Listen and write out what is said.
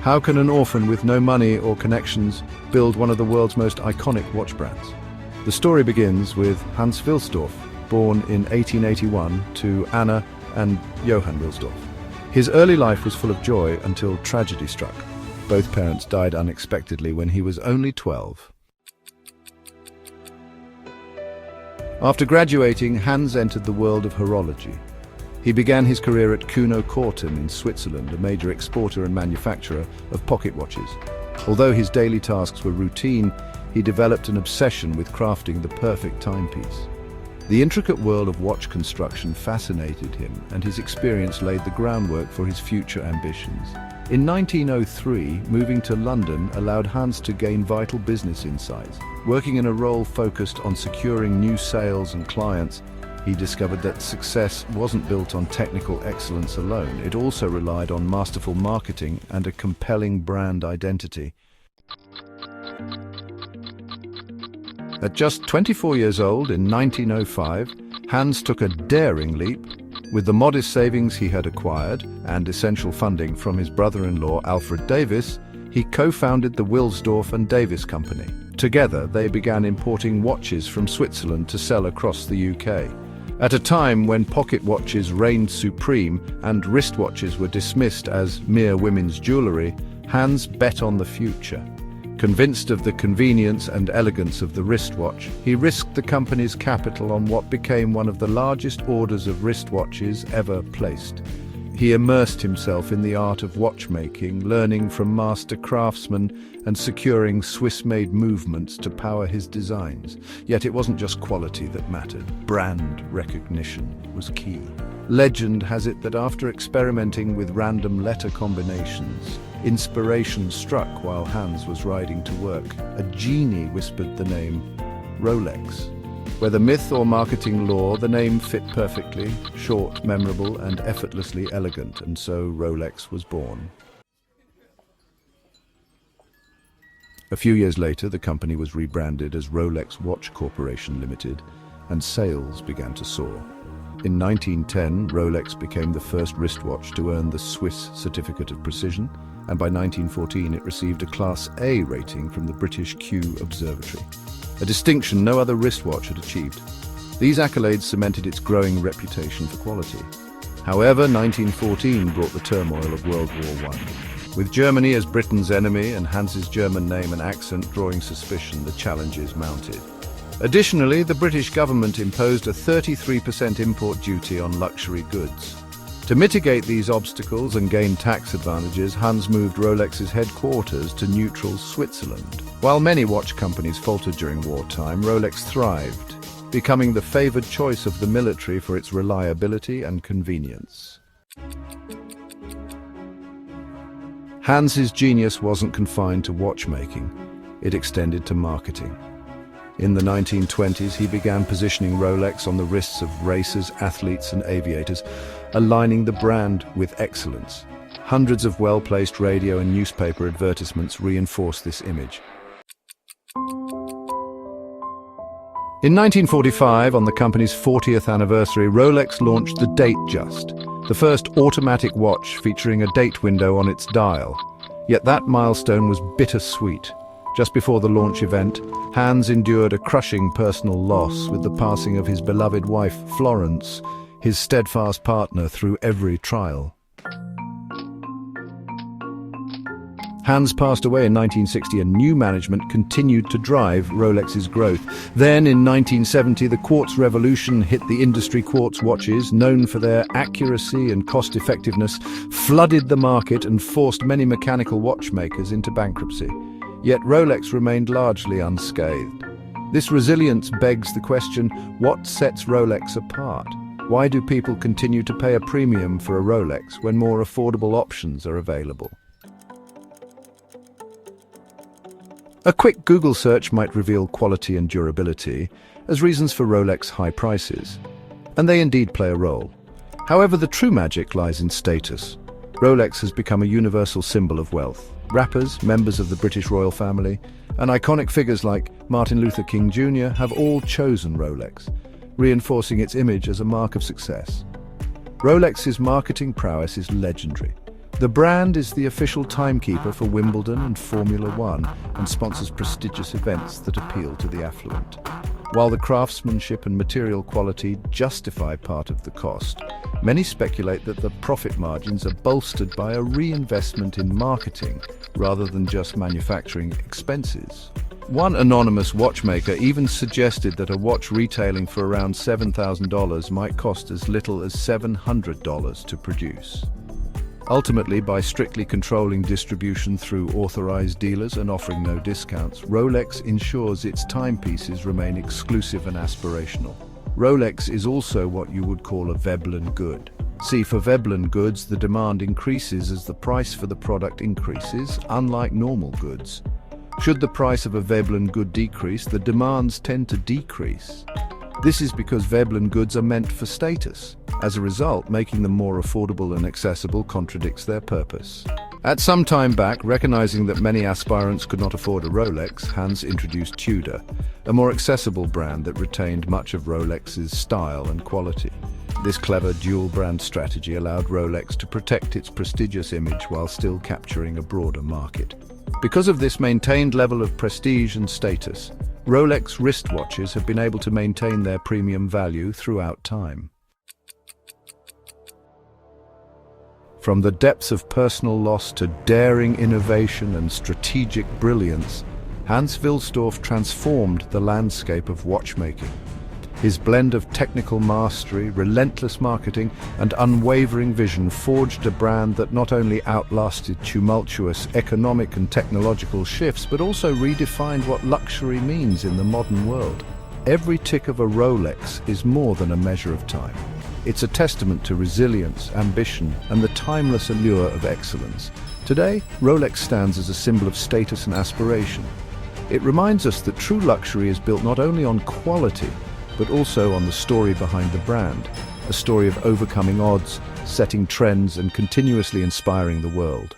How can an orphan with no money or connections build one of the world's most iconic watch brands? The story begins with Hans Wilsdorf, born in 1881 to Anna and Johann Wilsdorf. His early life was full of joy until tragedy struck. Both parents died unexpectedly when he was only 12. After graduating, Hans entered the world of horology. He began his career at Kuno Korten in Switzerland, a major exporter and manufacturer of pocket watches. Although his daily tasks were routine, he developed an obsession with crafting the perfect timepiece. The intricate world of watch construction fascinated him, and his experience laid the groundwork for his future ambitions. In 1903, moving to London allowed Hans to gain vital business insights. Working in a role focused on securing new sales and clients, he discovered that success wasn't built on technical excellence alone. It also relied on masterful marketing and a compelling brand identity. At just 24 years old in 1905, Hans took a daring leap. With the modest savings he had acquired and essential funding from his brother-in-law Alfred Davis, he co-founded the Wilsdorf and Davis Company. Together, they began importing watches from Switzerland to sell across the UK. At a time when pocket watches reigned supreme and wristwatches were dismissed as mere women's jewellery, Hans bet on the future. Convinced of the convenience and elegance of the wristwatch, he risked the company's capital on what became one of the largest orders of wristwatches ever placed. He immersed himself in the art of watchmaking, learning from master craftsmen and securing Swiss-made movements to power his designs. Yet it wasn't just quality that mattered. Brand recognition was key. Legend has it that after experimenting with random letter combinations, inspiration struck while Hans was riding to work. A genie whispered the name Rolex. Whether myth or marketing lore, the name fit perfectly, short, memorable, and effortlessly elegant, and so Rolex was born. A few years later, the company was rebranded as Rolex Watch Corporation Limited, and sales began to soar. In 1910, Rolex became the first wristwatch to earn the Swiss Certificate of Precision, and by 1914 it received a Class A rating from the British Kew Observatory, a distinction no other wristwatch had achieved. These accolades cemented its growing reputation for quality. However, 1914 brought the turmoil of World War I. With Germany as Britain's enemy and Hans's German name and accent drawing suspicion, the challenges mounted. Additionally, the British government imposed a 33% import duty on luxury goods. To mitigate these obstacles and gain tax advantages, Hans moved Rolex's headquarters to neutral Switzerland. While many watch companies faltered during wartime, Rolex thrived, becoming the favored choice of the military for its reliability and convenience. Hans's genius wasn't confined to watchmaking, it extended to marketing. In the 1920s, he began positioning Rolex on the wrists of racers, athletes, and aviators, aligning the brand with excellence. Hundreds of well-placed radio and newspaper advertisements reinforced this image. In 1945, on the company's 40th anniversary, Rolex launched the Datejust, the first automatic watch featuring a date window on its dial. Yet that milestone was bittersweet. Just before the launch event, Hans endured a crushing personal loss with the passing of his beloved wife, Florence, his steadfast partner through every trial. Hans passed away in 1960 and new management continued to drive Rolex's growth. Then in 1970, the quartz revolution hit the industry. Quartz watches, known for their accuracy and cost-effectiveness, flooded the market and forced many mechanical watchmakers into bankruptcy. Yet Rolex remained largely unscathed. This resilience begs the question, what sets Rolex apart? Why do people continue to pay a premium for a Rolex when more affordable options are available? A quick Google search might reveal quality and durability as reasons for Rolex high prices, and they indeed play a role. However, the true magic lies in status. Rolex has become a universal symbol of wealth. Rappers, members of the British royal family, and iconic figures like Martin Luther King Jr. have all chosen Rolex, reinforcing its image as a mark of success. Rolex's marketing prowess is legendary. The brand is the official timekeeper for Wimbledon and Formula One and sponsors prestigious events that appeal to the affluent. While the craftsmanship and material quality justify part of the cost, many speculate that the profit margins are bolstered by a reinvestment in marketing rather than just manufacturing expenses. One anonymous watchmaker even suggested that a watch retailing for around $7,000 might cost as little as $700 to produce. Ultimately, by strictly controlling distribution through authorized dealers and offering no discounts, Rolex ensures its timepieces remain exclusive and aspirational. Rolex is also what you would call a Veblen good. See, for Veblen goods, the demand increases as the price for the product increases, unlike normal goods. Should the price of a Veblen good decrease, the demands tend to decrease. This is because Veblen goods are meant for status. As a result, making them more affordable and accessible contradicts their purpose. At some time back, recognizing that many aspirants could not afford a Rolex, Hans introduced Tudor, a more accessible brand that retained much of Rolex's style and quality. This clever dual-brand strategy allowed Rolex to protect its prestigious image while still capturing a broader market. Because of this maintained level of prestige and status, Rolex wristwatches have been able to maintain their premium value throughout time. From the depths of personal loss to daring innovation and strategic brilliance, Hans Wilsdorf transformed the landscape of watchmaking. His blend of technical mastery, relentless marketing, and unwavering vision forged a brand that not only outlasted tumultuous economic and technological shifts, but also redefined what luxury means in the modern world. Every tick of a Rolex is more than a measure of time. It's a testament to resilience, ambition, and the timeless allure of excellence. Today, Rolex stands as a symbol of status and aspiration. It reminds us that true luxury is built not only on quality, but also on the story behind the brand, a story of overcoming odds, setting trends, and continuously inspiring the world.